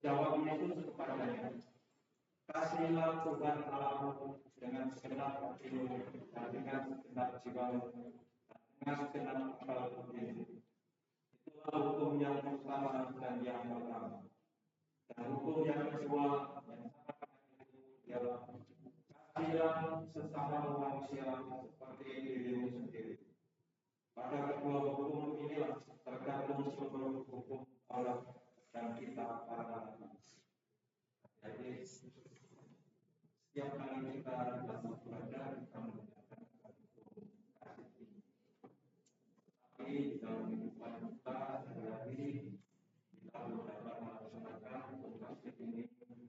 Jawabnya itu kepadanya, kasihlah Tuhan Allahmu dengan segenap hatimu dan dengan segenap jiwamu dan dengan segenap akalmu sendiri. Itulah hukum yang pertama dan yang pertama. Dan hukum yang kedua yang sama itu ialah kasihlah sesama manusia seperti dirimu sendiri. Pada kedua hukum inilah tergantung seluruh hukum Allah dan kitab para nabi. Jadi setiap kali kita dalam belajar kita mengerjakan hukum kasih ini. Tapi di dalam kehidupan kita sehari-hari kita belum dapat melaksanakan hukum kasih ini dengan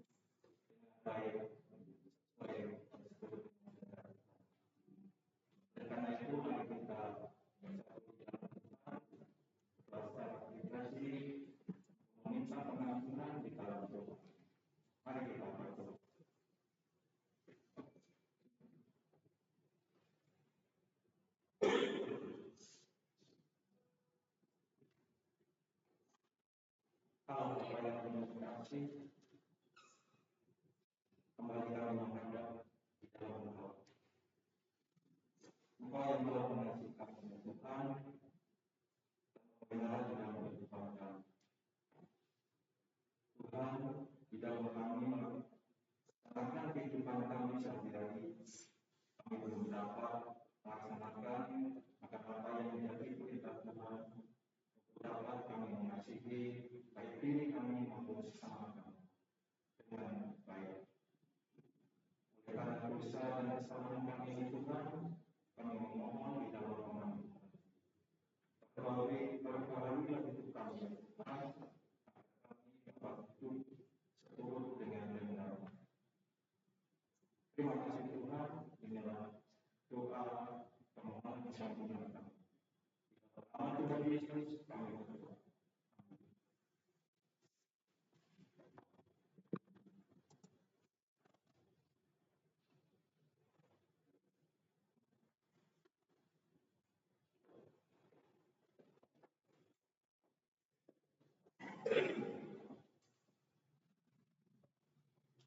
baik sesuai tersebut. Dan karena itu mari kita bersatu di dalam Tuhan, berdoa aplikasi, meminta pengampunan di dalam doa. Mari kita berdoa. Allah Bapa yang penuh kasih, kembali kami menghadap di dalam doa. Engkau yang telah mengasihi kami Tuhan, benar dalam kehidupan kami. Tuhan, di dalam kami melaksanakan kehidupan kami sehari-hari, kami belum dapat melaksanakan apa yang menjadi perintah Tuhan. Dapat kami mengasihi baik diri kami maupun sesama kami dengan baik. Oleh karena dosa dan kesalahan kami Tuhan, kami memohon di dalam pengampunan. Perbaharuilah hidup kami Tuhan, agar kami dapat hidup seturut dengan benar. Terima kasih Tuhan, inilah doa permohonan pengampunan kami. Nama Tuhan Yesus kami berdoa.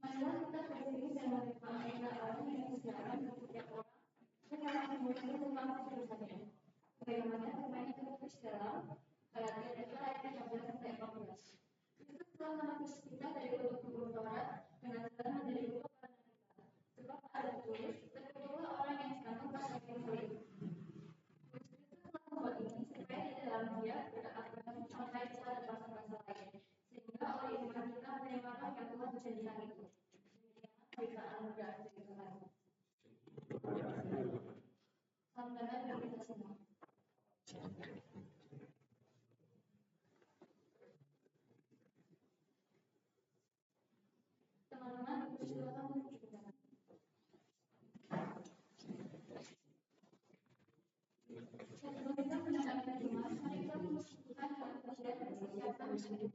Marilah kita berdiri dan menerima anugerah Allah yang disediakan bagi setiap orang dengan kemudian tentang kehidupannya. Bagaimana firman-Nya tertulis dalam Galatia 3 ayat 13-14. Itu telah menebus kita dari hukum Taurat dengan jalan menjadi hukum karena kita. Sebab ada tulis, terkutuklah orang yang digantung pada kayu salib. Kristus telah membuat ini supaya dia akan sampai kepada bangsa-bangsa lain. Sehingga oleh iman kita menerimakan yang Tuhan janjikan itu. Kita anugerah dari Tuhan. Sampaikan bagi kita semua. Teman-teman, silakan duduk. Sebelum kita mendengarkan firman, mari kita mengucapkan dalam pujian dan persiapan bersama.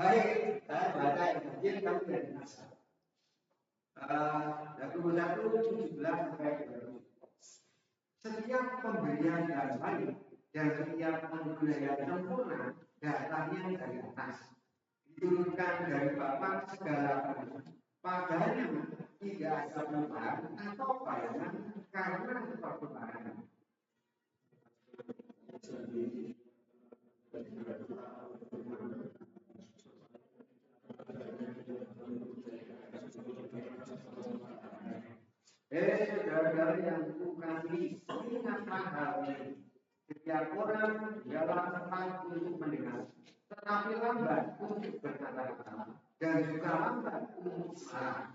Baik, saya baca yang kecil, kamu dari NASA. Yakobus 1:17-20. Setiap pemberian dan baik dan setiap anugerah yang sempurna datangnya dari atas, diturunkan dari Bapa segala kuasa. Padanya tidak ada perubahan atau bayangan karena perubahan. Saudara-saudara yang dikasihi, ingatlah hal ini. Setiap orang dalam tempat untuk mendengar, tetapi lambat untuk berkata. berkata-kata dan juga lambat untuk marah.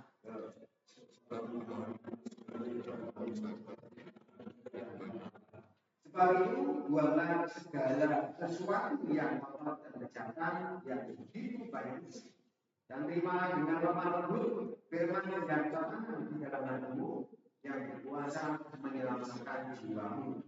Sebab itu, buanglah segala sesuatu yang kotor dan kejahatan yang begitu baik, dan terimalah dengan lemah lembut firman yang tertanam di dalam hatimu, yang berkuasa menyelamatkan jiwamu.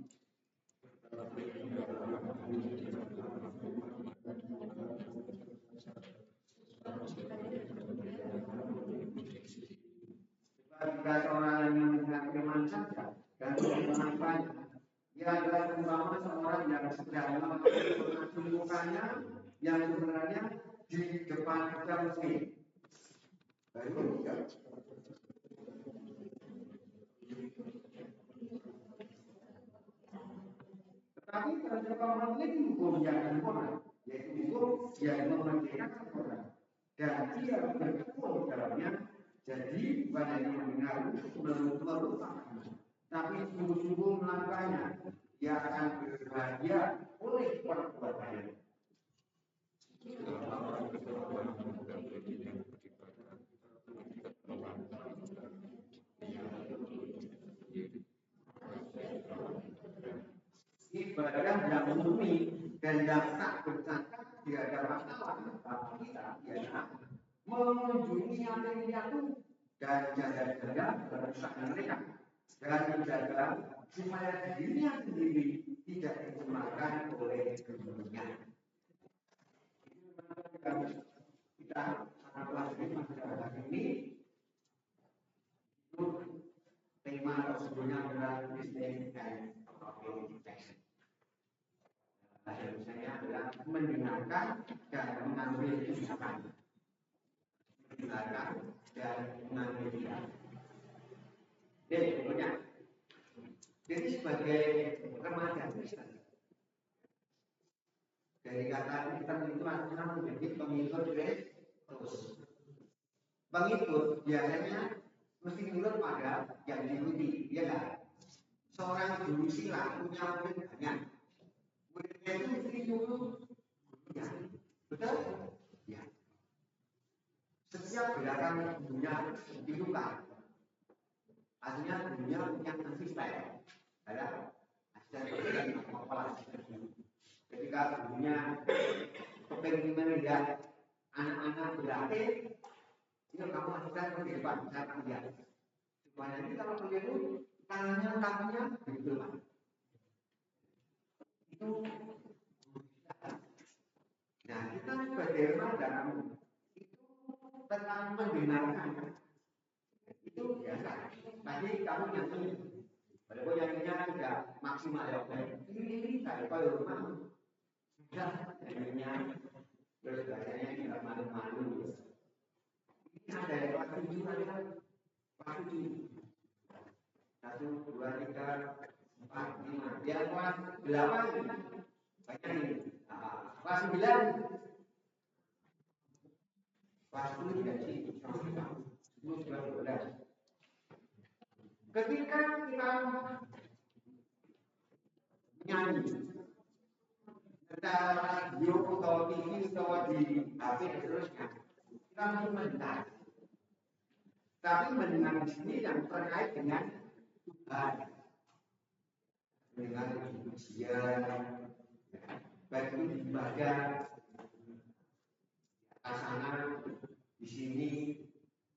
Jika seorang yang mendengar firman saja dan melakukannya, ia adalah umpama seorang yang sedang melakukannya yang sebenarnya di depan pedang mesin. Tetapi terhadap orang lain hukum yang sempurna, yaitu hukum yang memerdekakan orang, dan ia bertekun dalamnya. Jadi bukan hanya mendengar melupakan, tapi sungguh-sungguh melakukannya, ia akan berbahagia oleh perbuatannya. Ibadah yang murni dan yang tak bercakap tidak ada masalah bagi kita ialah mengunjungi yatim piatu dan jaga-jaga kebersihan mereka dan menjaga supaya dirinya sendiri tidak dicemarkan oleh dunia. Kita sangat pelajari pada hari ini itu tema tersebutnya adalah listening and communication. Misalnya adalah mendengarkan dan mengambil tindakan. Mendengarkan dan mengambil tindakan. Jadi contohnya, jadi sebagai remaja Kristen, dari kata Kristen itu artinya menjadi pengikut Kristus. Pengikut biasanya mesti nurut pada yang diikuti, ya kan? Seorang guru silat punya murid banyak. Muridnya itu mesti nurut gurunya, betul? Ya. Setiap gerakan gurunya dilakukan. Artinya gurunya punya asisten, ada asisten kepala. Ketika gurunya kepengen melihat anak-anak berlatih, itu kamu asisten ke depan, saya akan lihat. Supaya ini kalau begitu tangannya begitu lah. Itu nah kita sebagai remaja itu tentang mendengarkan itu biasa. Tadi kamu nyanyi, walaupun nyanyinya tidak maksimal ya, ini saya kalau rumah sudah nyanyinya terus bahasanya tidak malu-malu. Ini ada yang kelas 7 ada kelas 7 1, 2, 3, 4, 5 dia kelas 8 banyak ini kelas 9 kelas 10 tidak sih 10, 12. Ketika kita nyanyi secara radio atau TV atau di HP dan seterusnya, kita mesti mendengar. Tapi mendengar di sini yang terkait dengan Tuhan, mendengar pujian, baik itu di ibadah, asana di sini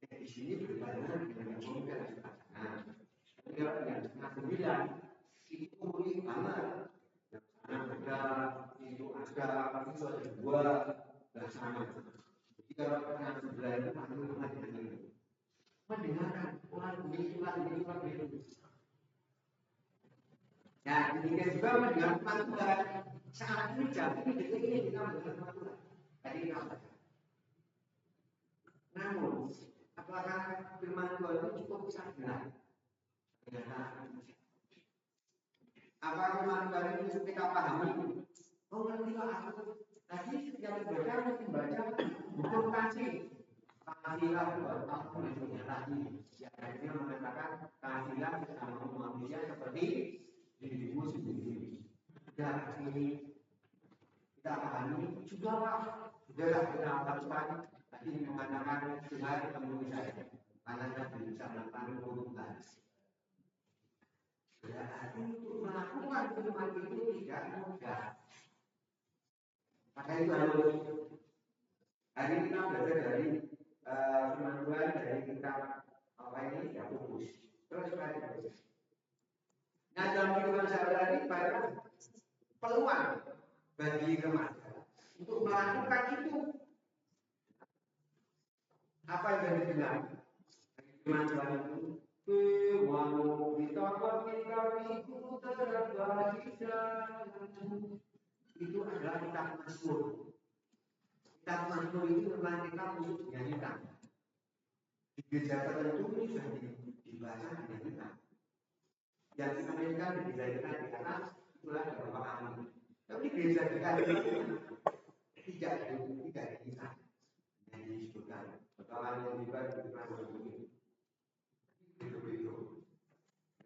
berbarengan dengan yang mungkin asana. Yang setengah 9 itu unik banget. Yang sana ada, itu ada, itu ada 2 belah sana. Jadi kalau setengah 9 itu masih mendengarkan lagu itu. Nah, demikian juga mendengarkan Tuhan. Saat ini jam ini kita mendengarkan Tuhan. Tadi apa? Namun, apakah firman Tuhan itu cukup sadar? Apa firman Tuhan itu kita pahami? Oh, ngerti lah aku. Tadi setiap ibadah mesti baca hukum kasih. Kasihlah Tuhan kamu yang tadi. Yang akhirnya mengatakan kasihlah sesama manusia seperti dirimu sendiri. Dan ini kita pahami juga Sudahlah kita lakukan tadi mengatakan Tuhan temui saya karena saya bisa melakukan perubahan. Berarti untuk melakukan firman itu tidak mudah. Maka itu harus hari ini kita belajar dari firman Tuhan dari kitab apa ini Yakobus. Terus terus. Nah dalam kehidupan sehari-hari banyak peluang bagi remaja untuk melakukan itu. Apa yang dari bilang? Firman Tuhan itu walau kita itu terbagi itu adalah kitab Mazmur. Kitab Mazmur itu memang kita untuk dinyanyikan. Di gereja tertentu sudah dibaca dinyanyikan. Yang kita nyanyikan di gereja di atas itulah beberapa kali. Tapi di gereja kita tidak dinyanyikan. Yang disebutkan pertama yang dibaca di Mazmur ini. Itu.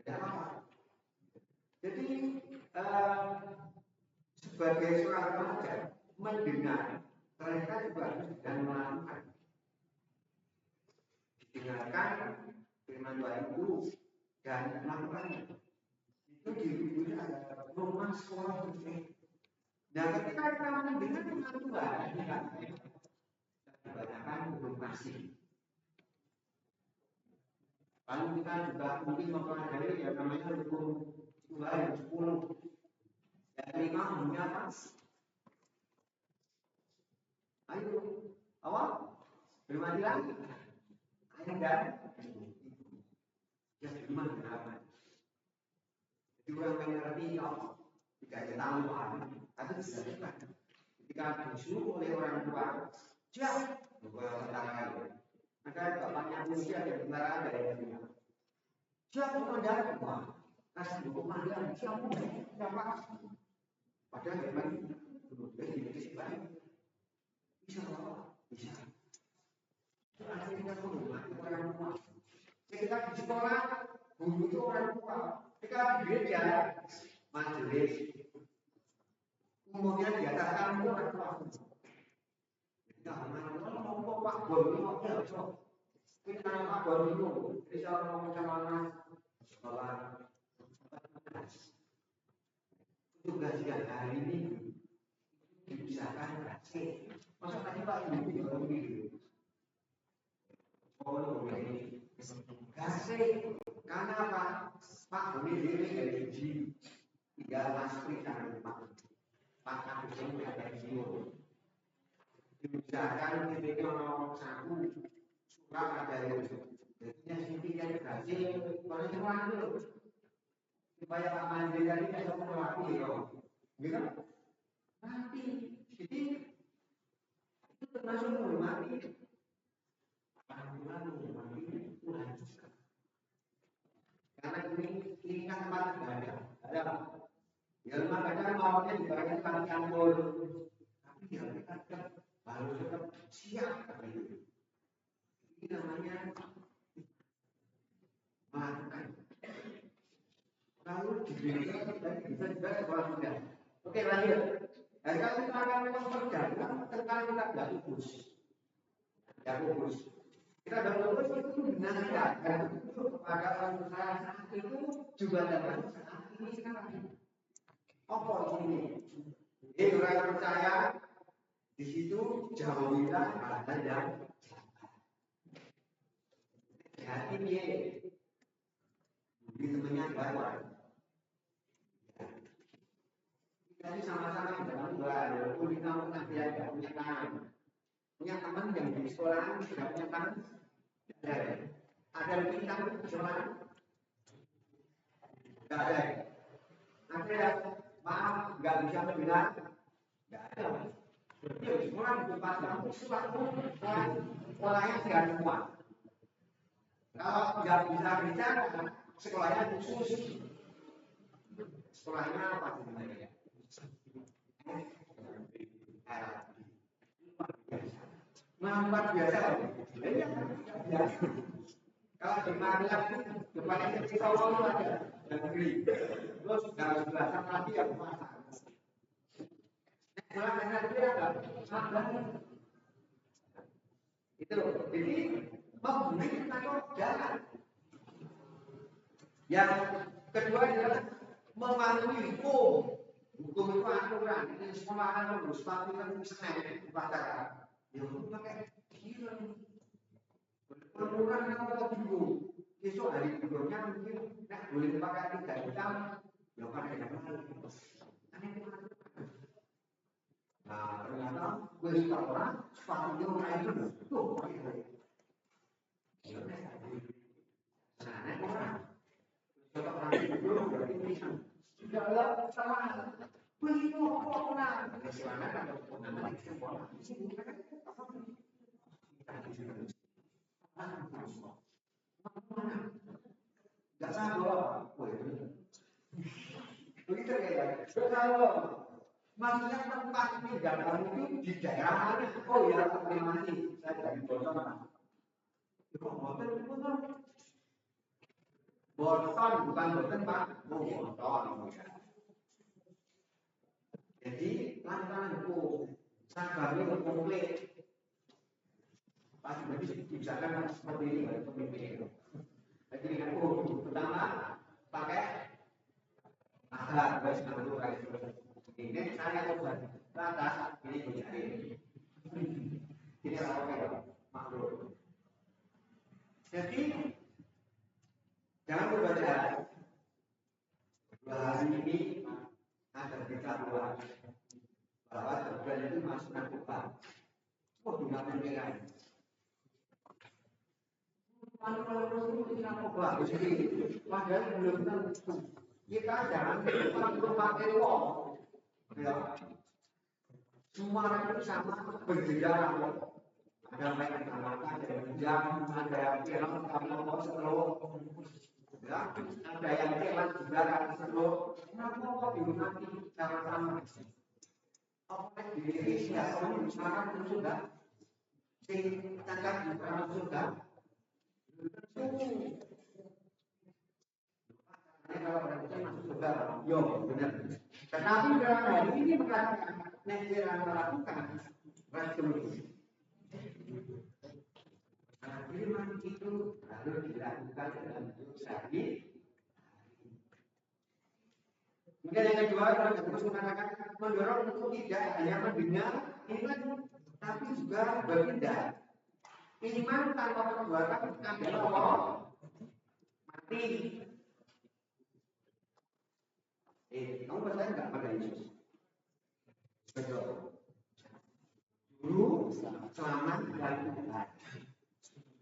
Tidak apa. Jadi sebagai seorang remaja mendengar mereka juga harus dan melakukan. Didengarkan firman Tuhan itu dan melakukannya. Itu di ada rumah sekolah bersih. Nah, ketika kita mendengar firman Tuhan, kebanyakan belum pasti. Lalu kita juga mungkin mempelajari yang namanya hukum Tuhan yang 10. Yang 5 bunyinya apa? Ayo, awal bermati lagi. Ayo dan yang 5 berapa? Jadi orang yang mengerti Allah tidak ada tahu paham, tapi bisa juga. Ketika disuruh oleh orang tua, siap, bukan tentara itu. Maka bapaknya usia dan tentara ada yang bilang, siap komandan, kasih komandan, siap komandan, padahal memang bisa apa? Bisa. Itu akhirnya menghormati orang tua. Ketika di sekolah, guru itu orang tua. Ketika di gereja, majelis, kemudian di atas kamu orang tua. Kalau Pak Bor itu kita Pak Bor itu bisa ngomong sama anak sekolah. Tugas yang hari ini diusahakan kasih. Masa tadi Pak Ibu juga begini. Oh ini kasih. Karena apa? Pak Boni ini dari uji tidak masuk dengan Pak Agus ini ada jiwa. Diusahakan ketika ngomong satu surat ada yang jadinya singkirnya dikasih oleh semua itu supaya Pak Mandiri tadi tidak mengelakukan gitu nanti jadi itu termasuk menghormati menghormati Tuhan juga karena ini kan tempat ibadah ada ya rumah kadang maunya dibayar kan campur tapi ya kita harus tetap siap ini namanya melakukan lalu diberikan bisa juga sekolah muda. Oke lanjut. Dan kalau kita akan memperdalam tentang kita Yakobus. Kita Yakobus itu dinasihatkan kepada orang percaya saat itu juga dalam saat ini sekarang. Apa ini? Orang percaya di situ jauhilah hal yang hati dia di temannya baru. Kita sama-sama dalam dua kita pernah dia punya tangan, punya teman yang di sekolah tidak punya tangan. Ada lebih tangan di sekolah? Tidak ada. Ada yang maaf nggak bisa mendengar? Tidak ada. Dia di sekolah di tempat kamu sekolahnya tidak semua. Kalau nggak bisa bicara, sekolahnya khusus. Sekolahnya apa sebenarnya? Luar biasa. Kalau di Magelang depannya kita itu ada negeri. Terus harus belasan lagi yang masak. Sekolah negeri ada. Itu, jadi membunuh kita kok jalan. Yang kedua adalah mematuhi hukum. Hukum itu aturan. Ini semua harus patuhi semen upacara. Ya hukum pakai gila. Peraturan kalau bingung. Besok hari berikutnya mungkin boleh pakai 3 jam. Ya pakai yang lain. Nah ternyata gue sekarang sepatunya orang itu tuh pakai lagi. Nah orang Dalam sama begitu orang nggak sabar, begitu kayak kalau maksudnya tempat tinggal kamu itu di daerah mana? Oh ya, Mati, saya dari Boston. Itu hotel itu kan Boston bukan Boston Pak, Boston. Jadi lantaran hukum sabarnya komplit. Pasti berarti dibicarakan seperti ini oleh pemimpin. Jadi dengan pertama pakai agar guys dulu guys. Ini saya coba lantas ini menjadi ini apa makhluk. Jadi jangan membaca hari ini ada berita luar bahwa Tuhan itu masuk narkoba. Oh, dengan mereka. Narkoba, padahal belum tentu. Kita jangan pakai uang. Ya. Semua itu sama berjalan. Ada yang mengatakan jam, ada yang bilang kamu mau seluruh. Ya, ada yang bilang juga akan seluruh. Kenapa kok digunati cara sama? Apa di Indonesia orang sekarang sudah sing cakap di orang sudah kalau orang masuk sudah yo benar. Tetapi dalam hal ini mengatakan yang melakukan resolusi firman itu harus dilakukan dalam bentuk sehari. Kemudian yang kedua, orang terus mengatakan mendorong untuk tidak hanya mendengar iman, tapi juga bertindak. Iman tanpa perbuatan adalah mati. Kamu percaya nggak pada Yesus? Betul. Dulu selamat dan Tuhan.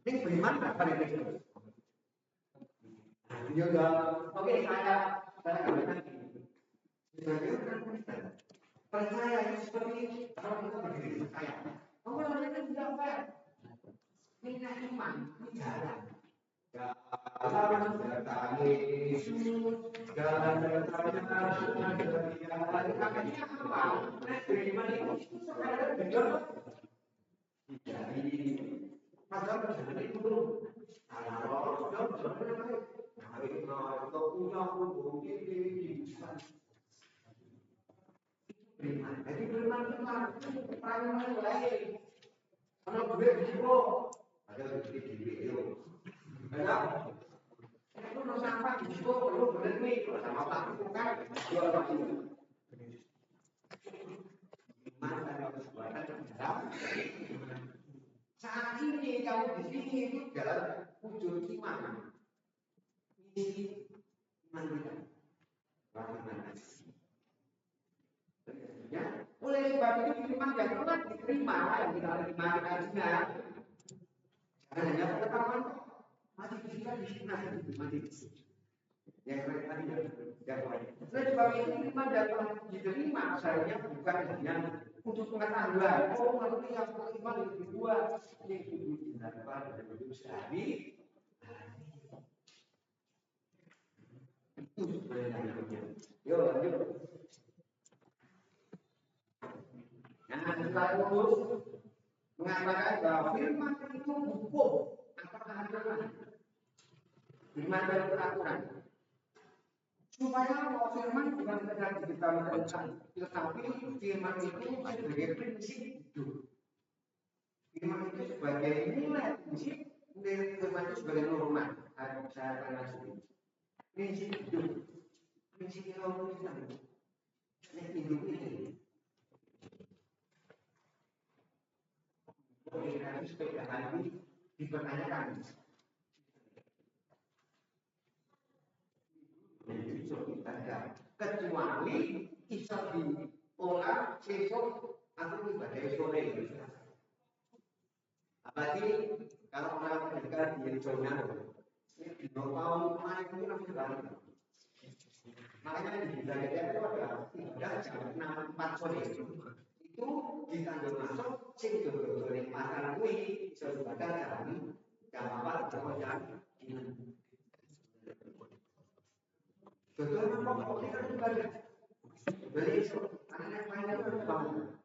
Ini beriman nggak pada Yesus? Juga, oke saya katakan ini. Sebagai orang Kristen, percaya seperti ini. Kalau kita berdiri percaya, kamu namanya tidak fair. Ini iman, ini jalan. Jalan bertanya Yesus, jalan bertanya makanya apa? Beriman itu sebenarnya benar. Jadi, maka berjalan itu kalau jadi beriman itu perangai lain. Kalau gue begitu, ada video. Ada. Itu nasi apa begitu perlu berhenti sama tak bukan dua orang itu. Iman dan kesabaran saat ini kamu di sini itu adalah wujud iman. Ini iman kita. Ya, oleh sebab itu firman yang telah diterima yang kita terima kajinya jangan hanya pengetahuan masih bisa mati yang tadi yang lain. Oleh sebab itu firman yang telah diterima seharusnya bukan hanya untuk pengetahuan. Oh, nanti yang iman itu dua ini kudu dilakukan dan kudu sehari. Itu sebenarnya. Yo lanjut. Nah, setelah itu mengatakan bahwa firman itu hukum atau aturan. Firman dan peraturan. Supaya bahwa firman bukan sekedar diberitahukan, tetapi firman itu sebagai prinsip hidup. Firman itu sebagai nilai prinsip, firman itu sebagai norma. Saya termasuk prinsip hidup, prinsip Kristen. Ini hidup ini. Oleh karena itu sepeda ini dipertanyakan. Kecuali bisa diolah sesok atau ibadah sore. Apalagi kalau orang mereka di zona di tahun kemarin itu langsung balik. Makanya di Indonesia itu ada ibadah jam 6.4 sore itu ditanggung masuk sing dodol-dodol pasar kuwi bisa ibadah jam 4 jam dodol apa kok kan ibadah. Beli itu anak yang itu bangun.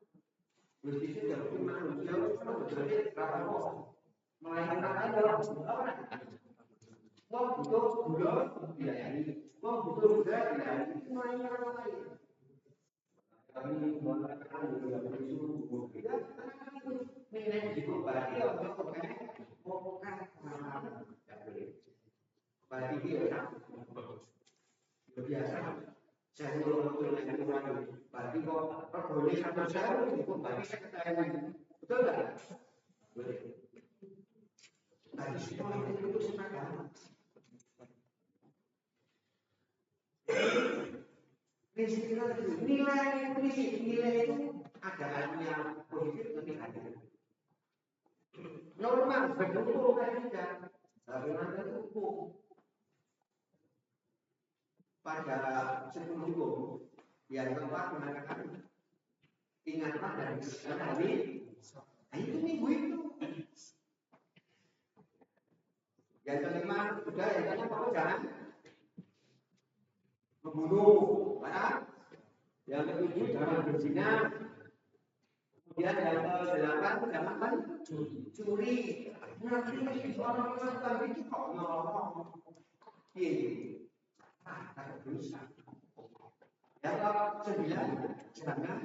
Mesti itu jam 5 jam dodolnya berapa kok? Melainkan ada orang. Wong butuh gula dilayani. Wong butuh gula dilayani. Semuanya orang lain. Kami mengatakan juga begitu. Kita minat juga bagi orang bukan bagi dia biasa. Saya belum mengenai orang bagi kok boleh satu saya itu bagi sekretariat. Betul tak? Boleh. Tadi sekolah itu sepakat. Prinsip nilai itu ada artinya positif atau negatif. Normal berhukum kan tidak, bagaimana hukum pada 10 hukum yang keempat mengatakan ingatlah dari hari itu minggu itu. Yang kelima sudah yang kelima jangan membunuh, yang ketujuh jangan berzina, kemudian yang ke-8 jangan curi. Nanti orang-orang tadi itu kok ngomong, tak dosa. Yang ke-9 jangan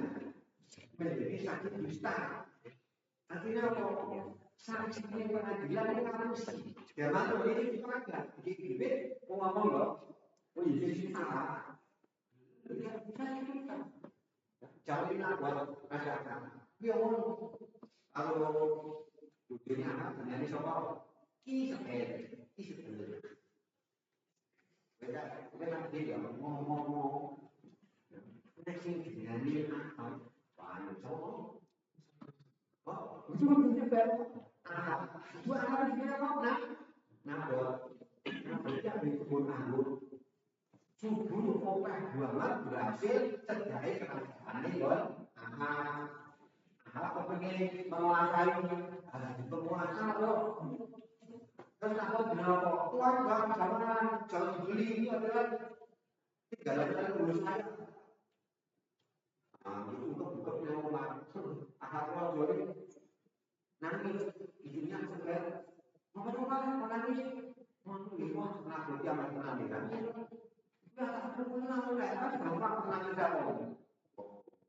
menjadi saksi dusta. Artinya apa? Saksi pengadilan itu harus jangan menjadi pengadilan. Jadi ngomong loh. Oh iya, ini salah. Jangan kita buat masyarakat. Dia ngomong kalau dunia apa? Ini soal kisah sebenarnya. Kita nanti dia ngomong. Next dunia ini apa? Banyak soal. Oh, itu punya baru. Dua hari dia ngomong. Nah, dia di kebun anggur. Subuh opah banget berhasil terjadi kerajaan ini kan. Kepingin menguasai penguasa loh. Terus aku bilang kok tuan jangan beli ini adalah tinggalan guru saya. Itu buka yang rumah. Aku jadi nangis izinnya sebenarnya. Mau nangis. Mau nangis dia masih nangis. Ya, aku pulang udah kan gampang tenang jauh.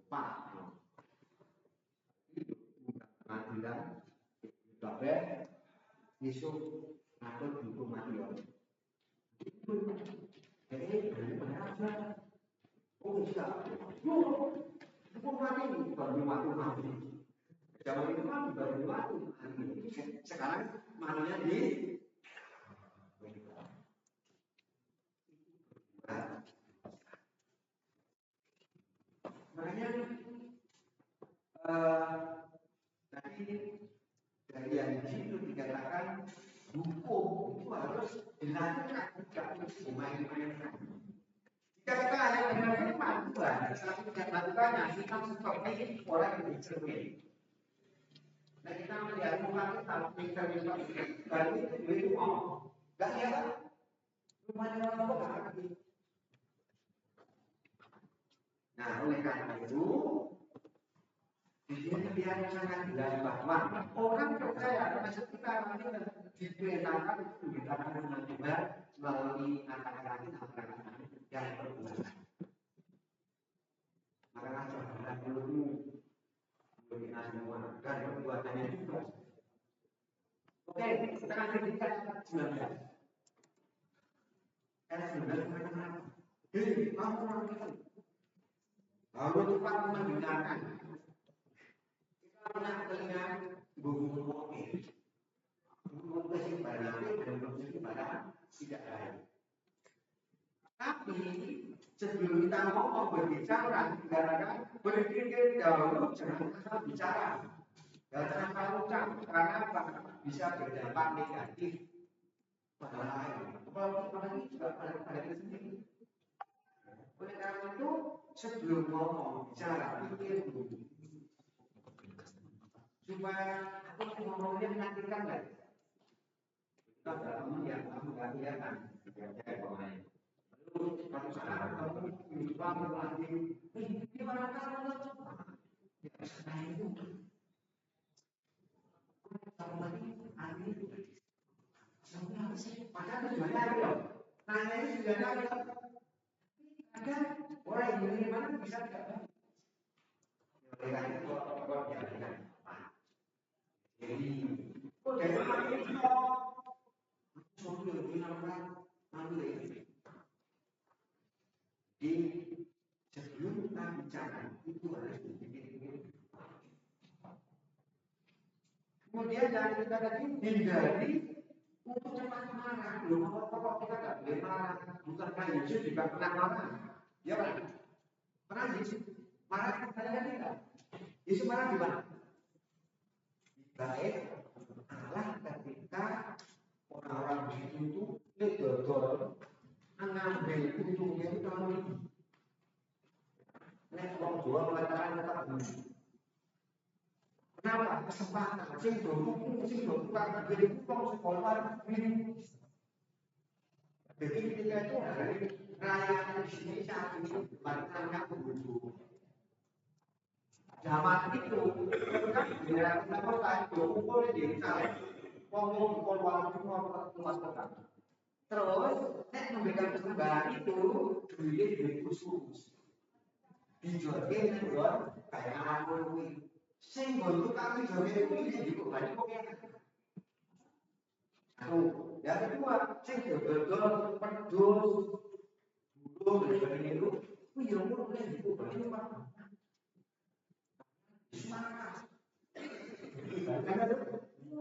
Pak. Pengadilan Bapak besok atau hukum mati. Jadi berapa? Oh, bisa. Hukum mati baru mati. Zaman itu kan baru mati. Sekarang matinya di makanya tadi dari yang di situ dikatakan hukum itu harus dilakukan, tidak dimain-mainkan. Jika kita hanya menerima Tuhan, tapi tidak melakukannya, kita seperti orang yang dicermin. Nah kita melihat muka kita, pintar-pintar, baru itu duit mau, nggak ya kan? Rumahnya orang tua nggak ngerti. Nah oleh karena itu di sini dia sangat jelas bahwa orang percaya bahwa kita nanti diperintahkan untuk dikatakan dengan Tuhan melalui kata-kata yang perbuatan. Maka saudara perlu berkenaan semua dan perbuatannya juga Oke, kita akan berikan ayat 19. Ayat 19 mengatakan apa? Hei, kamu orang itu, kalau cepat mendengarkan. Kita punya telinga, bumbu kopi. Bumbu kopi pada nabi dan bumbu pada tidak lain. Tapi sebelum kita ngomong berbicara, kita berpikir dahulu jangan asal bicara. Jangan asal ucap, karena apa? Bisa berdampak negatif pada lain. Apalagi juga pada kita sendiri. Oleh karena itu, sebelum ngomong bicara, pikir dulu. Supaya aku ngomongnya menyakinkan lagi. Kita bertemu yang kamu nggak kelihatan, kayak pemain. Kalau salah kamu lupa lagi, ini orang kamu ya saya itu kamu lagi hari itu sebenarnya apa sih? Padahal tujuannya apa loh? Nanya ini tujuannya apa? Ada orang yang dari mana bisa tidak? Mereka itu kalau diartikan jadi kok dari mana itu? Suami yang bilang malu ini. Di sebelum kita bicara itu harus dipikir-pikir. Kemudian yang kita tadi hindari untuk cepat marah. Belum pokok kita tidak boleh marah. Bukankah Yesus juga pernah marah? Ya kan? Pernah Yesus marah kali tidak? Yesus marah di mana? Baik Allah ketika orang-orang itu dodol mengambil untungnya itu tahun ini. Nek wong Jawa mengatakan tetap bunyi. Kenapa? Kesempatan. Sing do tukang beli kupon sekolah ini. Jadi ketika itu hari raya di sini saat ini bukannya penduduk. Zaman itu kan di daerah kota itu kumpul di sana. Kumpul waktu luas kota. Terus nek memberikan persembahan itu duit khusus. Dijodohin dengan kayak anak kuwi. Sing nggon tukang joget kuwi juga banyak kok ya. Yang kedua, sing dodol pedus burung dari itu, kuwi yo ngono kan iku banyak Pak. Semangat.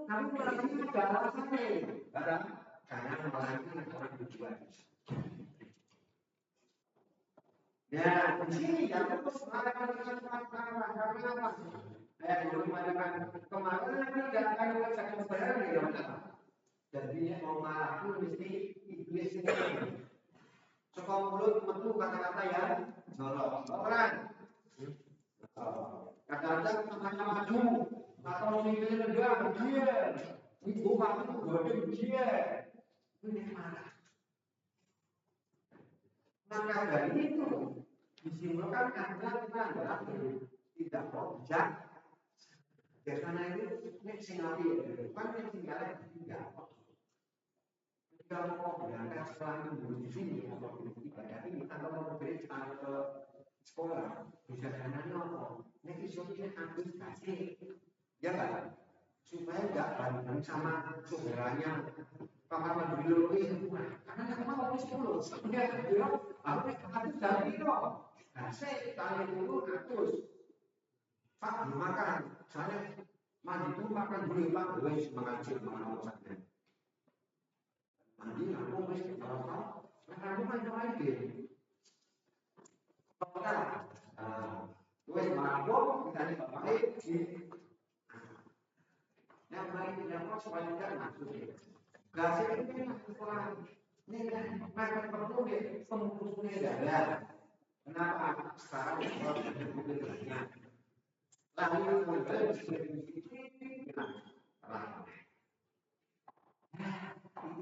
Tapi orangnya ada alasannya. Karena orangnya orang tujuan. Ya, di sini yang terus mengatakan karena apa? Belum mengatakan kemarin tidak akan mengerjakan kebenaran ya mana? Jadi mau marah pun mesti iblis ini. Suka mulut metu kata-kata yang jorok. Orang kadang-kadang namanya maju atau sini rendah dia, ibu maju godeng dia, ini marah. Maka dari itu disimpulkan adalah kita adalah tidak mau bijak. Karena itu nek sinapi bukan nek tinggal tidak. Ketika mau berangkat setelah minggu di sini atau di ibadah ini atau mau beri ke sekolah bisa karena apa? Nek isu ini harus kasih, ya kan? Supaya nggak banding sama saudaranya. Kamar mandi dulu ini, karena nggak mau habis dulu. Sebenarnya bilang, aku harus dari itu. Nah, saya tanya dulu harus. Pak, belum makan. Saya mandi dulu makan dulu, Pak. Wes mengajar mengenal saja. Mandi aku wes kalau aku main lagi. Pernah. Wes mabok, kita nih bapak yang baik yang kau supaya tidak maksudnya. Gasir ini sekolah ini kan makan perlu deh pembungkusnya gagal. Kenapa? Sekarang kalau ada bukunya, lalu kemudian itu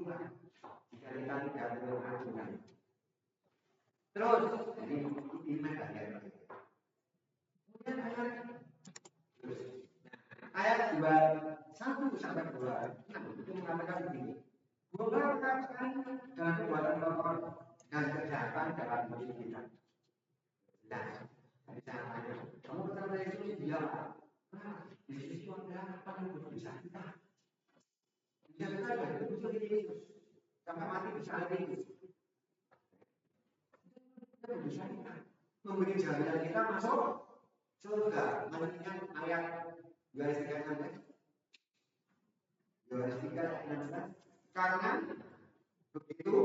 itulah jika kita tidak mengajukan. Terus ini mereka ya. Kemudian ayat 21 sampai 26 itu mengatakan begini. Global katakan dengan perbuatan kotor dan kejahatan dalam hidup kita. Nah, dari sana kamu kata Yesus bilang, Yesus itu ada apa yang berbisa kita? saja itu musuh Yesus sampai mati bisa itu. Kita bisa memberi jaminan kita masuk surga. Mengingat ayat Yohanes 3:16. Yohanes 3:16. Karena begitu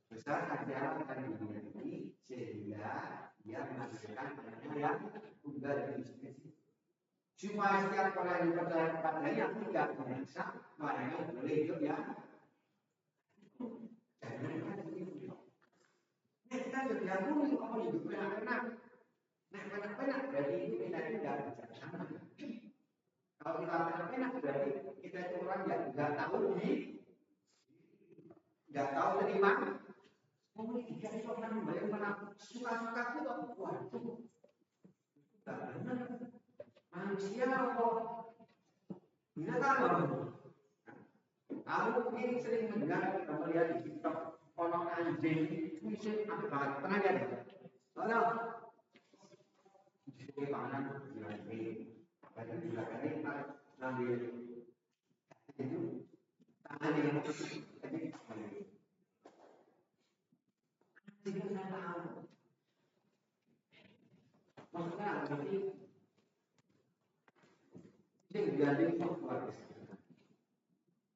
besar kasih Allah akan dunia ini sehingga Dia menghadirkan anaknya yang tunggal dari Yesus, supaya setiap orang yang percaya kepadanya tidak binasa, melainkan boleh hidup ya. Kita sudah diakui kalau hidup benar-benar. Benar-benar berarti itu kita tidak bijaksana. Kalau kita benar-benar berarti kita itu orang yang tidak tahu tidak tahu terima. Jika itu akan membayar mana suka-suka itu waduh, tidak benar. Manusia kok binatang. Kamu mungkin sering mendengar atau melihat di TikTok orang anjing bisa apa banget, pernah lihat? Mana? Di sini pangan anjing, pada belakang ini ngambil itu tangan yang tadi tidak tahu. Maksudnya berarti ini menjadi luar biasa.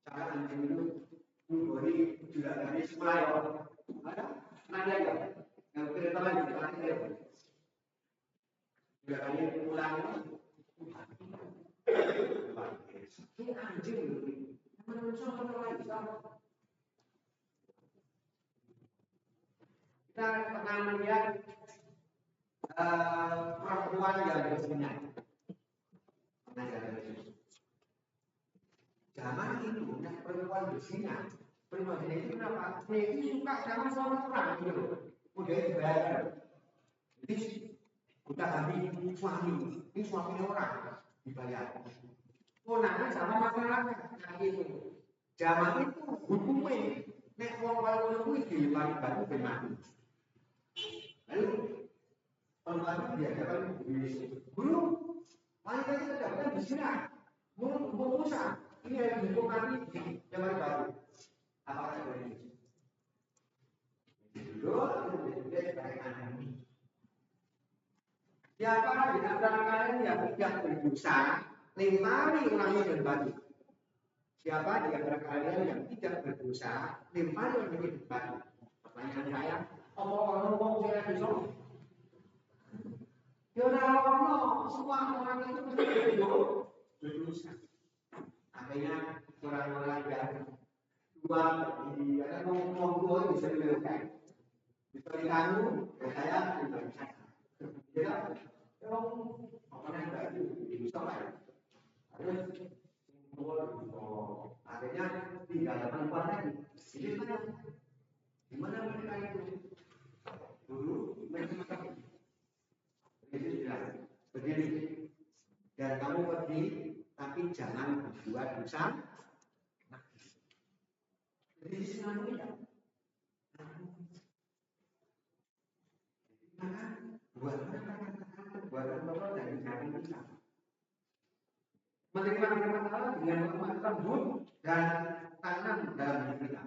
Cara anjing itu memberi juga dari sekolah ada nanya ya yang kereta lagi nanti ya juga kali pulang ini anjing manusia lagi kita pernah melihat perempuan yang bersinar. Zaman itu perempuan bersinar. Perempuan itu kenapa? Dia itu suka sama suami orang gitu. Udah dibayar. Jadi udah habis suami, ini suami orang dibayar. Konangan sama masyarakat. Nah itu. Zaman itu hukumnya nek wong kalau kuwi dilempari batu ben mati. Lalu perempuan diajarkan guru, wanita itu tidak boleh bersinar. Mau usah. Ini yang hukum mati dilempari batu. Apakah boleh? Siapa di antara kalian yang tidak berdosa, lempari orangnya dengan batu. Siapa di antara kalian yang tidak berdosa, lempari orangnya dengan batu. Pertanyaan saya, apa orang ngomong saya dosa? Ya orang semua orang itu mesti berdosa. Akhirnya orang-orang yang dua di ada ngomong bisa dilakukan. Bisa dikanu, saya tidak bisa. Ya, kalau apa yang tadi bisa lah. Akhirnya tinggal tempat lagi. Di mana mereka itu dulu mereka itu sudah berdiri dan kamu pergi, tapi jangan berbuat dosa. Jadi senang tidak. Maka buat apa dari jangan kita menerima Allah dengan hormat lembut dan tanam dalam diri kita.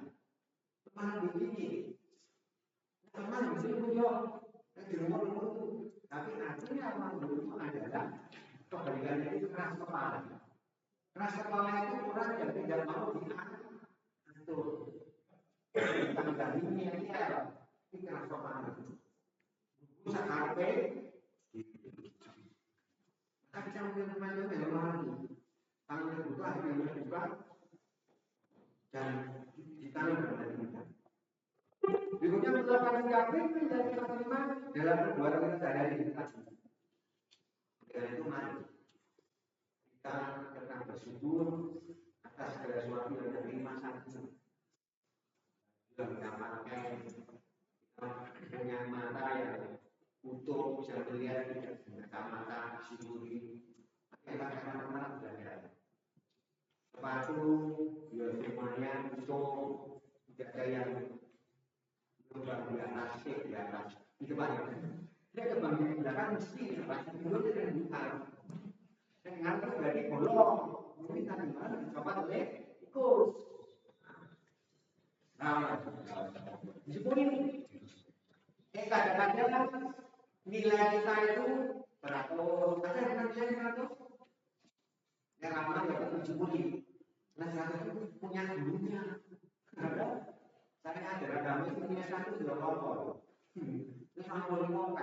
Teman begini, teman bisa punya di rumah itu, tapi artinya orang itu adalah kebalikannya itu keras kepala. Keras kepala itu orang yang tidak mau diatur. Tanggal ini dia keras kepala. Bisa HP, tapi jangan teman-teman yang lain. Kalau dibuka, dibuka, dan ditanam dalam hati kita. Berikutnya melakukan sikapin dan kita terima dalam perbuatan kita sehari-hari kita. Dengan itu mari kita tetap bersyukur atas segala sesuatu yang kita terima saat ini. Kita mendapatkan kita punya mata yang untuk bisa melihat mata syukuri. Kita akan belajar. Sepatu, ya semuanya untuk tidak ada yang lubang di atas, di atas. Itu banyak. Dia kembang di belakang mesti sepatu dulu dengan buka. Dengan itu berarti bolong. Mungkin tadi mana dicopot oleh tikus. disebut. Kadang-kadang nilai kita itu beratus, ada yang nilai 100, yang lama ya 70. Nah 100 itu punya gurunya. Saya ada agama itu punya 1 sudah lopor. Itu sama boleh ngomong.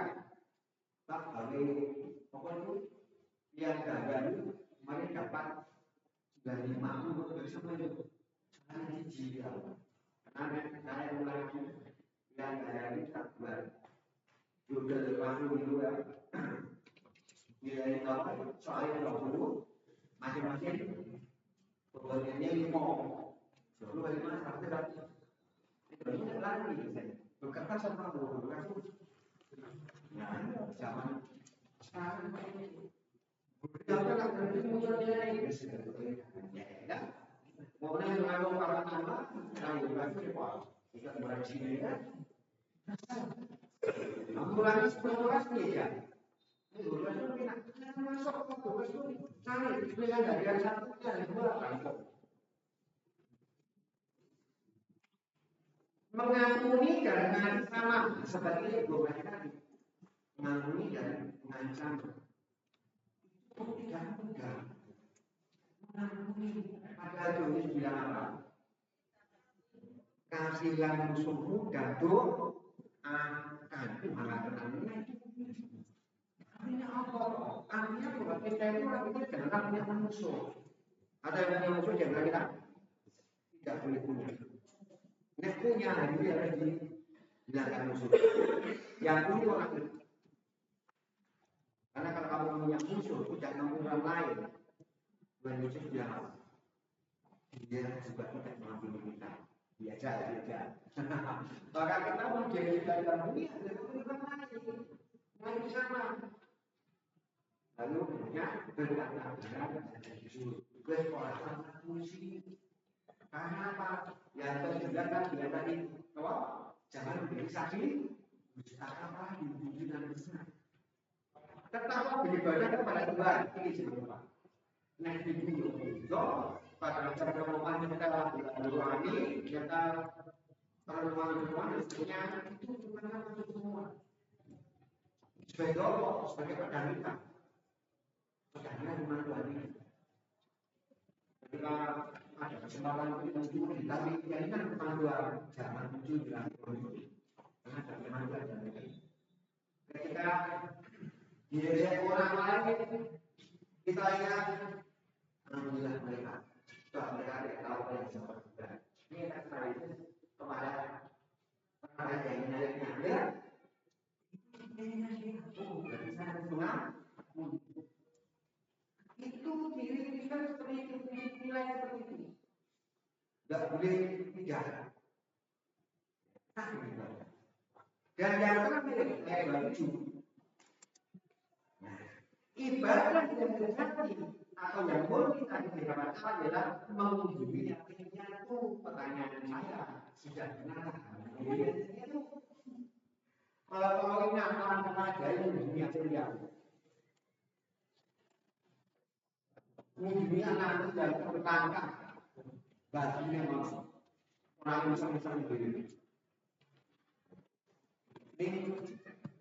Tak boleh pokoknya itu yang gagal itu kemarin dapat 95 dari semua itu. Karena digital. Karena saya mulai yang gagal itu tak buat. Juga masuk dulu ya. Nilai apa? Soalnya 20 masing-masing pembuatannya 5. Lalu bagaimana sampai dapat? Itu lagi berkata sama guru kan? Nah, zaman sekarang berapa lah berarti munculnya ini ya. Mau menanggung para nama, tahu berarti apa? Kita berarti ya. Ambulan 10 nih ya. Ambulan itu pindah masuk ke tugas itu cari pilihan dari yang satu dari 2 kali. Mengampuni dan sama seperti itu tadi. Mengampuni dan mengancam. Itu tidak mudah. Mengampuni padahal tulis bilang apa? Kasihlah musuhmu dado akan malah tenangnya. Artinya apa? Artinya bahwa kita itu orang itu jangan punya musuh. Ada yang punya musuh jangan kita tidak boleh punya. Nek punya itu harus dibilangkan musuh. Yang punya orang itu. Karena kalau kamu punya musuh, jangan orang lain. Bukan musuh bilang apa? Dia juga tidak mengampuni kita. Biasa. Maka kita menjadi dalam dunia dengan orang lain. Mari sama. Lalu kemudian berkata justru orang musik. Karena apa? Yang terjadi kan dia tadi bahwa jangan menjadi saksi. Apa hubungan besar. Tetap beribadah kepada Tuhan. Ini sebab. Nah itu pada cara perubahan kita berani kita perubahan istrinya itu bukan apa semua. Sebagai pedang kita. Pedangnya cuma 2 ini. Ketika ada kesempatan kita mencuri, tapi ini kan bukan 2 jangan muncul di dalam kondisi. Karena ada kemampuan dan lain-lain. Ketika diajak orang lain, kita ingat, alhamdulillah mereka. Setelah mereka tidak tahu apa yang sama kita. Ini akan sekali kepada orang yang menyalahnya. Itu diri kita seperti itu, nilai seperti itu. Tidak boleh tidak. Dan yang terakhir, ayat 7. Ibadah yang terjadi atau yang boleh kita dikatakan adalah mengunjungi yakinnya itu pertanyaan saya sudah benar. Itu kalau ini akan mengajari mengunjungi yakinnya. Mengunjungi anak yang tertangkap baginya masuk orang besar-besar ini. Ini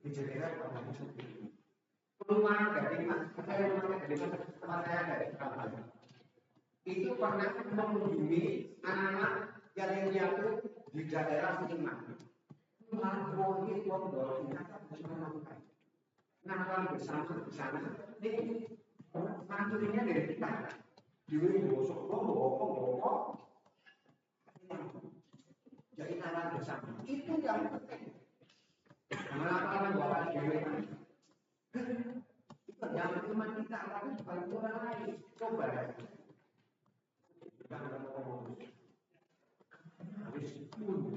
dijadikan pada musuh ini. Perumahan dari tempat saya dari kampung. Itu pernah mengunjungi anak-anak yang jatuh di daerah Sumatera. Mengunjungi pondok Natal bersama di sana. Ini mantunya dari kita. Di bosok bosok. Jadi Natal bersama. Itu yang penting. Kenapa membawa dewi? Itu jangan cuma kita, tapi bagi orang lain. Coba ya. Habis pun,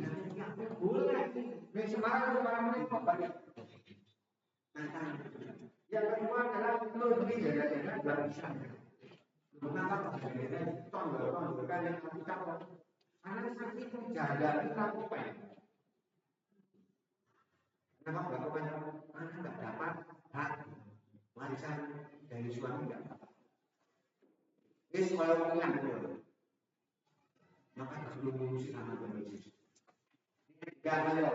boleh. Di Semarang mereka banyak. Yang kedua adalah lebih dari barisan. Mengapa barisan tombol kan yang satu cabang? Karena saksi itu jaga kita apa? Kenapa nggak kebanyak? Karena nggak dapat hak warisan dari suami nggak dapat. Ini soal uang yang maka sebelum mengurusi anak dan istri. Jangan ya.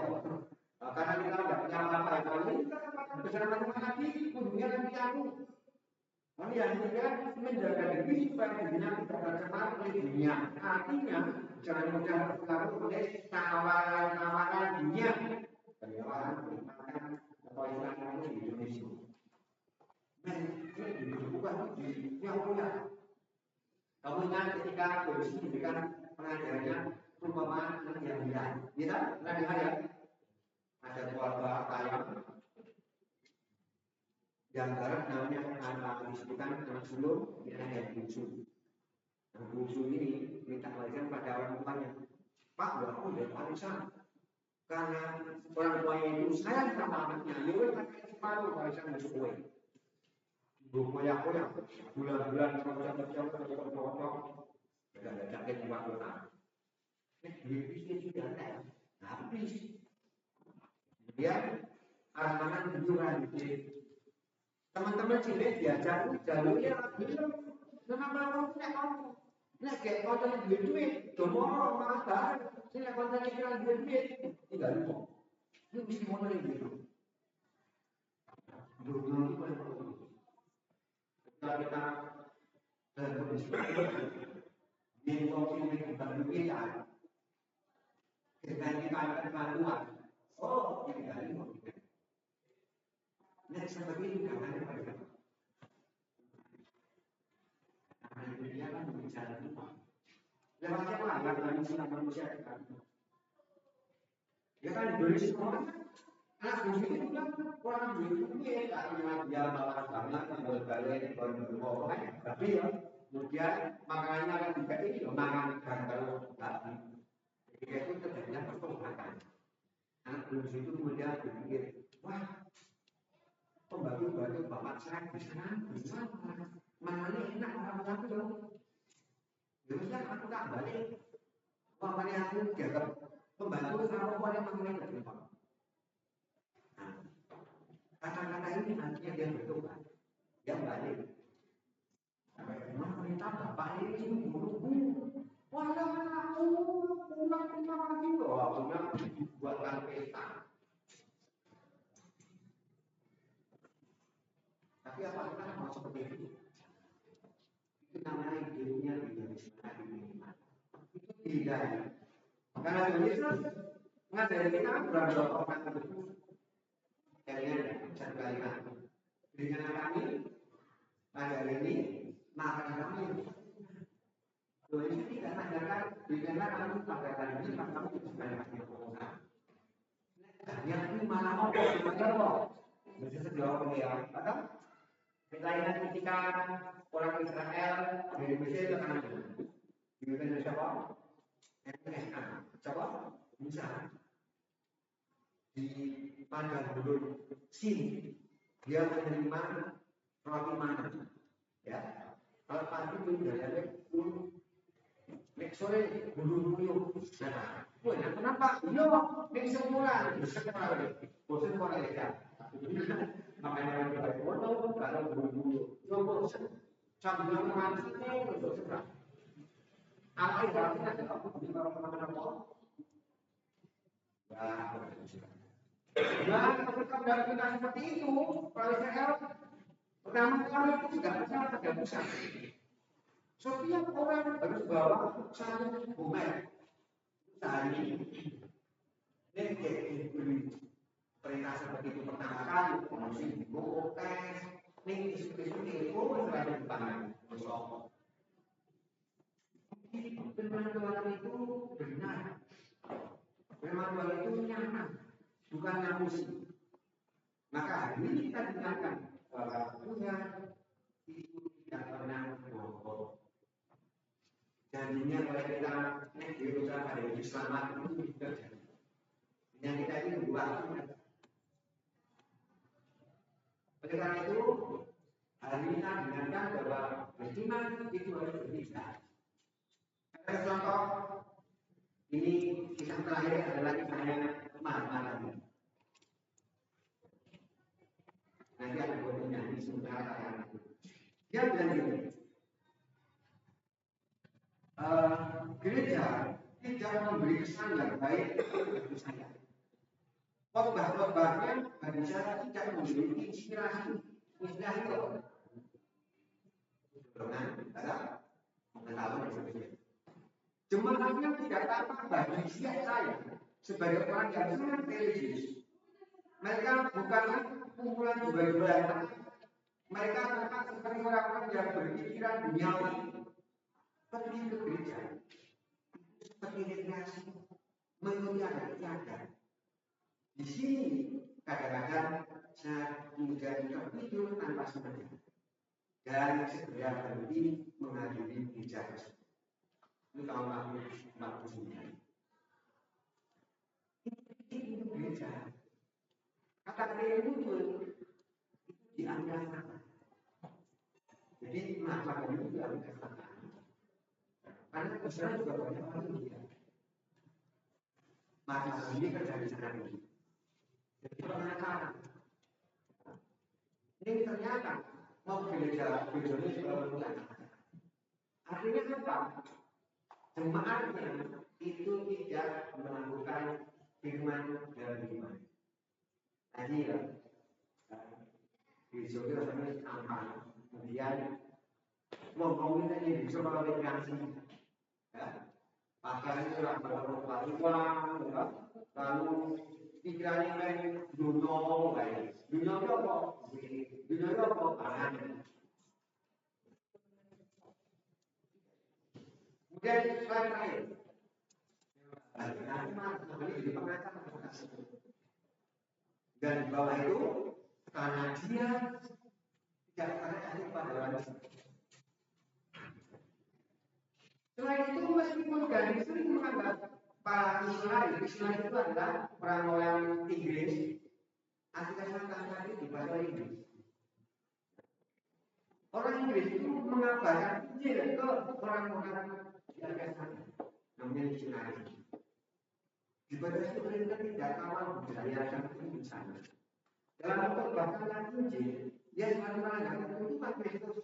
Karena kita tidak punya apa-apa, kalau ini kita besar macam-macam lagi, ujungnya nanti aku. Tapi yang ketiga menjaga diri supaya dirinya tidak tercemar oleh dunia. Artinya jangan mudah terpengaruh oleh tawaran-tawaran dunia. Tawaran menikmatan atau istilahnya di Indonesia. Nah, ini bukan di yang punya. Kamu ingat ketika polisi diberikan pengajarannya perumpamaan anak yang gila, kita pernah dengar ya? Ada keluarga kaya yang garap namanya anak disebutkan anak sulung, ini ada yang bungsu. Anak bungsu ini minta warisan pada orang tuanya. Pak, aku udah warisan karena orang tuanya itu sayang sama anaknya. Dia pakai separuh warisan dari kue. Koyak-koyak, bulan-bulan cocok-cocok, ada sakit di waktu tak. Bisnis sudah ada, habis. Kemudian anak-anak hiburan teman-teman cilik diajak jalurnya belum, kenapa kamu tidak mau? Nah, kayak konten duit, domoro malah dah, sini konten iklan duit, tidak lupa. Ini mesti mulai gitu. Dulu itu paling penting. Ketika kita mengkonsumsi bukan duit ya, ketika kita akan bantuan, oh ini dari mau. Nah, seperti itu karena pada dia kan berbicara rumah. Lewatnya lah, lewat manusia kan. Ya kan Indonesia semua anak bungsu itu kan orang bungsu itu karena dia makan banyak, balik kan. Tapi ya, kemudian makanannya kan juga ini makan kalau tadi. Ketika itu terjadinya pertumpahan. Anak bungsu itu kemudian berpikir, wah, pembantu bapak saya di sana bisa mana enak orang satu dong. Biasanya aku tak balik. Umpamanya aku jaga pembantu sama orang yang mengenai berjumpa. Kata-kata ini nantinya dia bertobat. Dia balik. Memang perintah bapak ini buruku. Walau aku pulang lagi loh. Akunya dibuatkan pesta. Tapi apa kita mau seperti itu? Itu namanya hidupnya Indonesia ini. Itu tidak. Karena Indonesia mengajari kita berada orang itu. Kalian satu kalimat. Dengan kami agar ini makan kami. Kalau ini tidak mengajarkan berikanlah kami pada kali ini maka kami tidak banyak kasih pengusaha. Yang ini malah mau menjawab. Mesti sejauh ini ya. Lainnya ketika orang Israel dari Mesir ke Kanaan, dipimpin siapa? MSA. Siapa? Musa. Di padang gurun Sin, dia menerima roti mana? Ya. Kalau pagi itu dari nek sore bulu-bulu. Nah, kenapa? Iya, nek sebulan, sekarang, bosan orang ya. Makanya orang kita foto kalau buru-buru coba sambil memancing untuk serang apa yang harusnya kita di mana-mana nah ketika kita seperti itu kalau Israel pertama kali itu tidak bisa ada pusat setiap orang harus bawa satu bumer sehari ini kayak perintah seperti itu pertama kali promosi buku tes nih isu-isu itu selalu dipanggil bersama firman Tuhan itu benar firman Tuhan itu nyaman bukan namusi maka hari ini kita dengarkan bahwa Tuhan itu tidak pernah bohong janjinya oleh kita berusaha pada hidup selamat itu tidak jadi yang kita ini berbuat oleh karena itu, hari ini kita dengarkan bahwa beriman itu harus berbisa. Ada contoh, ini kisah terakhir adalah kisahnya Maria. Nanti ada fotonya di sementara saya. Dia bilang gini, gereja tidak tidak memberi kesan yang baik bagi saya. Khotbah-khotbahnya bagi saya tidak memberi inspirasi kok. Dengan ada pengetahuan yang berbeda. Jemaatnya tidak tampak bagi saya sebagai orang yang sangat religius. Mereka bukanlah kumpulan jiwa-jiwa yang tak. Mereka tampak seperti orang-orang yang berpikiran duniawi. Pergi ke gereja, seperti rekreasi, mengikuti adat istiadat. Di sini kadang-kadang saya menjadi tertidur tanpa sengaja dan segera berhenti menghadiri gereja tersebut. Itu tahun 1949. Itu gereja. Kata kalian itu diambil kata. Jadi masalah ini diambil kata. Karena kesalahan juga banyak orang dia. Masalah ini terjadi sekarang ini. Jadi pengacara. Ini ternyata mau gereja ini sebenarnya. Artinya apa? Jemaatnya itu tidak melakukan firman dan firman. Tadi ya, di sini rasanya aman. Kemudian ngomongin aja bisa kalau rekreasi, ya, pakarnya lalu uang, lalu pikirannya kayak dunia, kayak dunia itu apa? Dunia itu apa? Pangan. Kemudian slide terakhir. Ini di pengacara. Dan di bawah itu karena dia tidak terkait pada wanita. Selain itu meskipun Gandhi sering menganggap para misionari itu adalah orang-orang Inggris, Afrika Selatan tadi di bahasa Inggris. Orang Inggris itu mengabarkan Injil ke orang-orang di Afrika Selatan, namanya misionari. Di batas itu mereka tidak kawal budaya dan kehidupan. Dalam pembahasan Injil, dia selalu menanyakan kehidupan Kristus.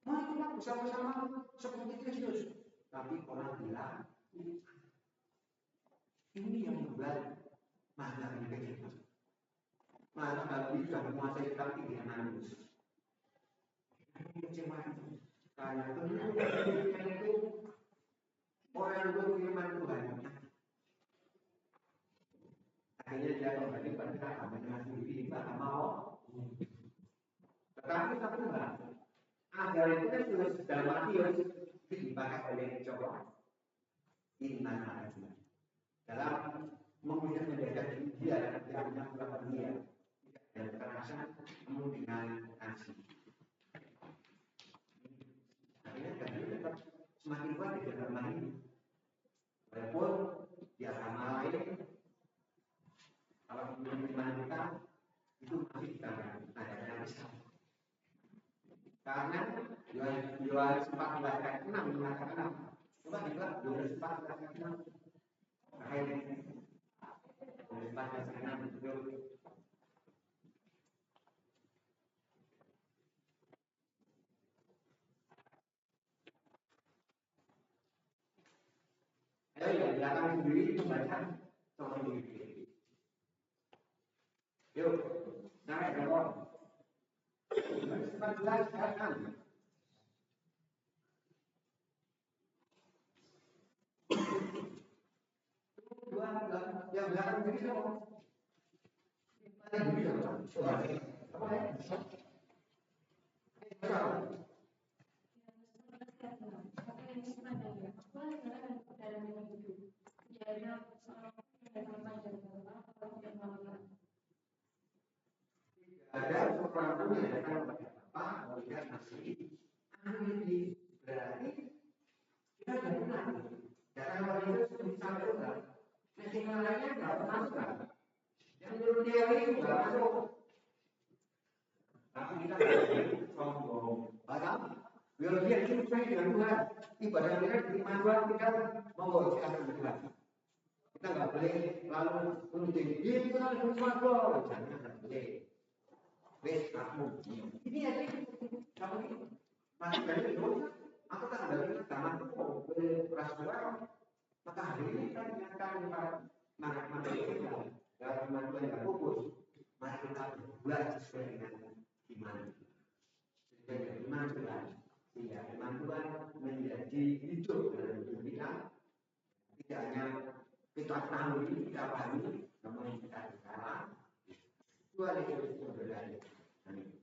Mari kita bersama-sama seperti Kristus. Tapi orang bilang ini yang membuat mana ini kecil. Mana Nabi sudah menguasai kaki di Ananias. Ini kecewa. Karena itu orang yang firman Tuhan. Akhirnya dia kembali pada agamanya sendiri, tak mau. Tetapi satu hal, agar itu kan dalam Matius dipakai oleh Jokowi. Iman hati. Dalam mengucapkan menjaga dia dan tidak menyebabkan dia dan kekerasan penuh dengan kasih. Akhirnya tadi tetap semakin kuat di dalam ini. Walaupun di agama lain, kalau iman kita itu masih kita ada yang besar. Karena Yohanes 14:6 mengatakan, coba juga Yohanes 14:6 akhirnya Yohanes 14:6 itu ayo ya belakang sendiri membaca sama sendiri. Yuk, sampai berapa? 14 kan? Yang belakang sendiri siapa? Apa ya? Ada seorang pun yang datang kepada Bapak melihat nasi ini berarti kita sudah benar. Datang orang itu seperti sampai benar. Nasi lainnya nggak masuk kan? Yang menurut dia itu nggak masuk. Tapi kita sombong. Bahkan biologi yang sesuai dengan Tuhan. Ibadah kita diterima Tuhan, kita monggo silakan berdoa. Kita nggak boleh lalu menuding itu kan semua jangan boleh. Wes aku. Ini aja kamu ini masih dari dosa. Aku tak balik zaman itu rasuah. Maka hari ini kan ingatkan mana kita dalam iman Tuhan yang fokus. Mari kita buat sesuai dengan iman. Sesuai dengan iman Tuhan. Sehingga iman Tuhan menjadi hidup dalam hidup kita. Tidak hanya kita tahu, kita pahami, namun kita sekarang. Tuhan itu berlari. Amin.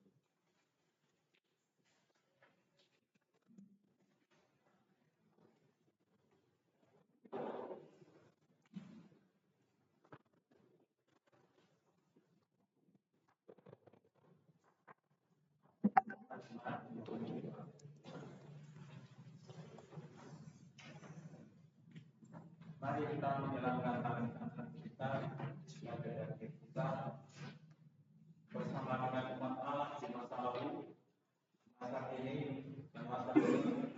Mari kita menjalankan tangan kita sebagai dari kita bersama dengan umat Allah di masa lalu, masa kini, dan masa depan.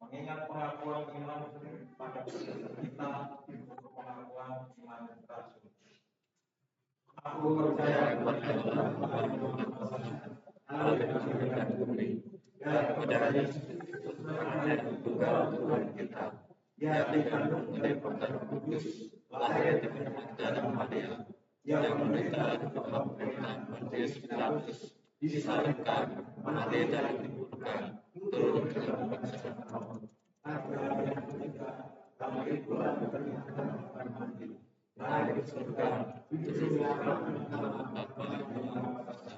Mengingat pengakuan iman pada kita untuk pengakuan iman Rasul. Aku percaya kepada Tuhan Allah yang memberikan bumi dan kepada Yesus Kristus yang tunggal Tuhan kita. Yang dikandung oleh Roh Kudus, lahir dari dalam Maria, yang menderita di bawah pemerintahan Pontius Pilatus, disalibkan, mati dan dikuburkan, turun ke dalam bangsa maut. Akhirnya kami pulang ternyata akan mati. Naik ke surga, disediakan tempat bagi orang berdosa.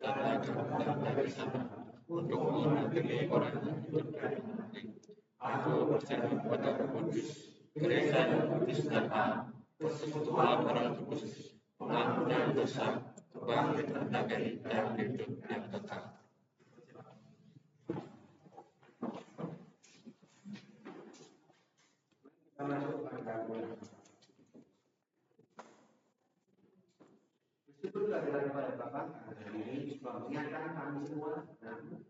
Dan turun dari sana untuk mengadili orang yang hidup dan mati. Aku percaya pada Roh Kudus, gereja yang kudus dan am, persekutuan orang kudus, pengampunan dosa, kebangkitan dari dan hidup yang kekal. Kita masuk pada bulan. Bersyukur kepada Bapak hari ini juga mengingatkan kami semua dan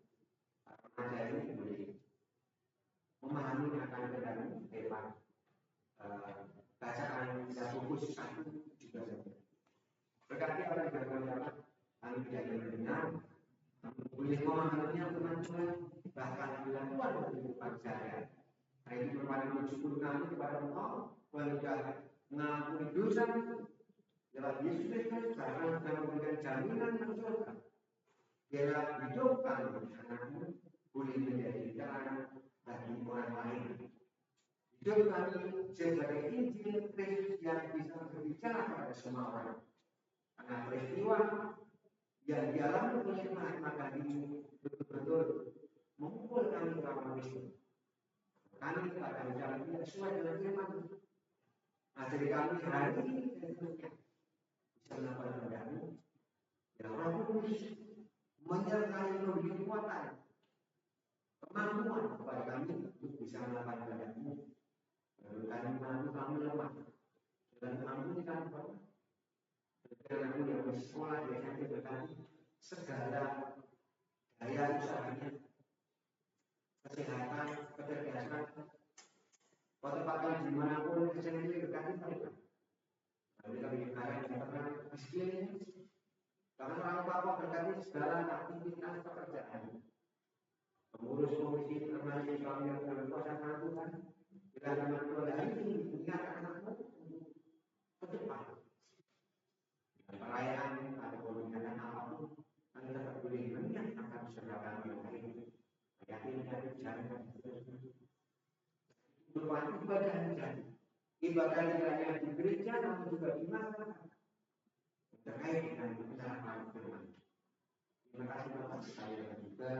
remaja ini boleh memahami akan dengan tema bacaan kita fokus satu juga saja. Berkati orang yang berpendapat kami tidak mendengar, boleh memahaminya teman-teman bahkan bila Tuhan menemukan saya. Nah ini merupakan bersyukur kami kepada Allah Tuhan sudah mengampuni dosa lewat Yesus Kristus karena sudah memberikan jaminan surga. Biarlah hidup kami anakmu boleh menjadi terang bagi orang lain. Hidup kami sebagai Injil Kristus yang bisa berbicara kepada semua orang. Karena peristiwa yang dialami oleh Mahatma ini betul-betul memukul kami ke dalam Kristus. Kami akan jalan tidak sesuai dengan firman. Nah, jadi kami hari ini dan seterusnya bisa melakukan kehendakmu. Yang Roh Kudus menyertai memberi kekuatan, kemampuan kepada kami untuk bisa melakukan kehendakmu. Kami mampu kami lemah dan ampuni kami Bapak. Dan aku yang bersekolah di SMP berkati segala daya usahanya, kesehatan, kecerdasan, ketepatan dimanapun SMP berkati mereka. Kami sekarang yang pernah miskin, karena orang Papua berkati segala aktivitas pekerjaan. Pengurus komisi remaja Islam yang berkuasa Tuhan, bila nama Tuhan hari ini ingat anakmu ke depan. Perayaan atau kegiatan apapun, Anda tak boleh mengingat akan seragam yang lain. Yakin dan jangan merupakan ibadah dan ibadah tidak hanya di gereja namun juga di masyarakat terkait dengan penyerahan firman. Terima kasih Bapak saya dan juga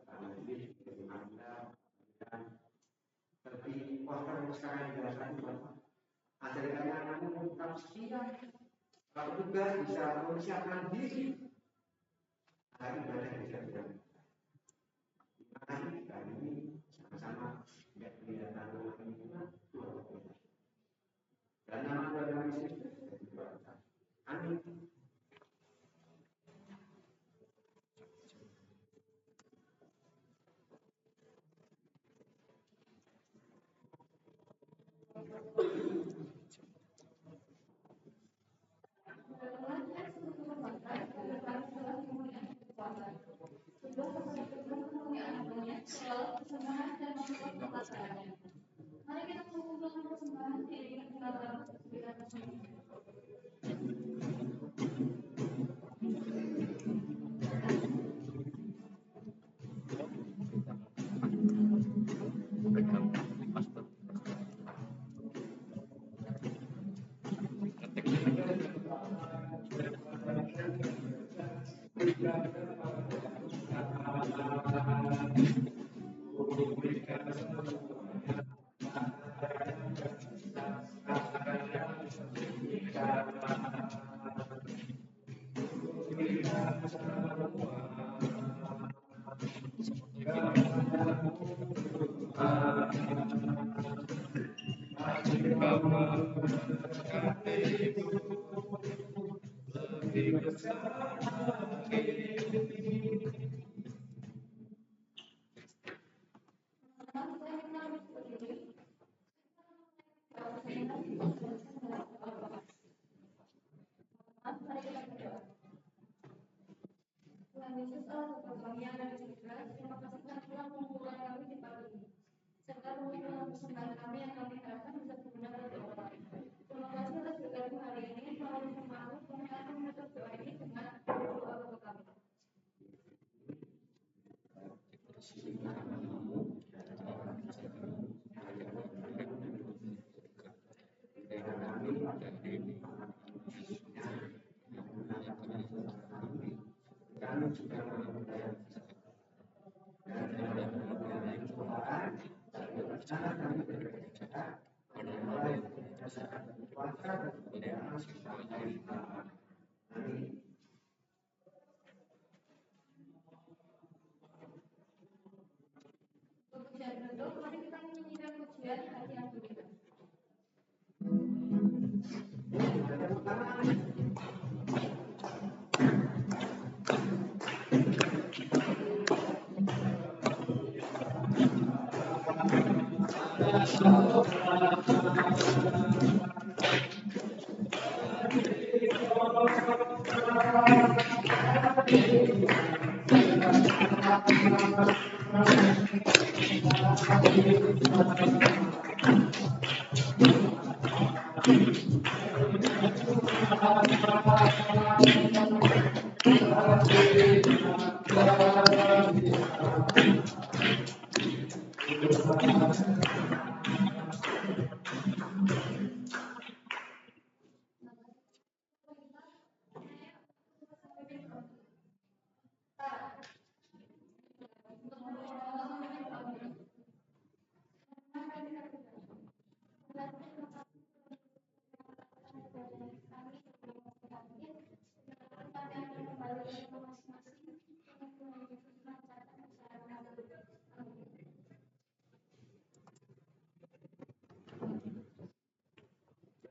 Pak Menteri dari Anda dan seperti poster yang sekarang dijelaskan Bapak. Ajarkannya anakmu tetap setia, kalau juga bisa mempersiapkan diri agar ibadah bisa berjalan. Terima kasih kali ini sama-sama tidak kelihatan Tuhan ini Tuhan. Dan nama Tuhan Yesus Kristus. Amin. Mari kita mengumpulkan Tuhan Yesus Allah berbahagia dan sejahtera. Terima kasih Tuhan telah memulai kami di pagi ini. Serta mengumpulkan persembahan kami yang kami harapkan bisa berguna bagi orang lain. Terima kasih atas bergabung hari ini melalui firman-Mu. Kami akan menutup doa ini dengan doa bapa kami. Kami juga mempercayai dan cobaan sangat kami berdoa mulai berdasarkan puasa dan kemudian sampai amin. Pujian berdoa, mari kita menyanyikan pujian hati yang gembira.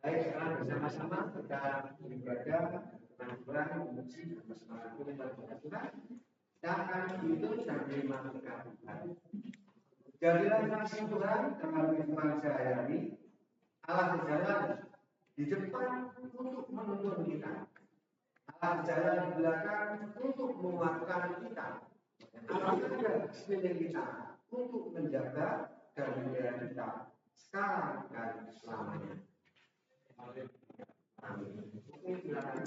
Baik, sekarang bersama-sama kita beribadah pengakuan memuji bersama Tuhan dan Tuhan. Dan akan itu sambil melakukan Tuhan. Jadilah kasih Tuhan dalam kehidupan sehari-hari. Allah berjalan di depan untuk menuntun kita. Allah berjalan di belakang untuk menguatkan kita. Allah berada di sekeliling kita untuk menjaga dan memelihara kita sekarang dan selamanya. Amin. Silakan.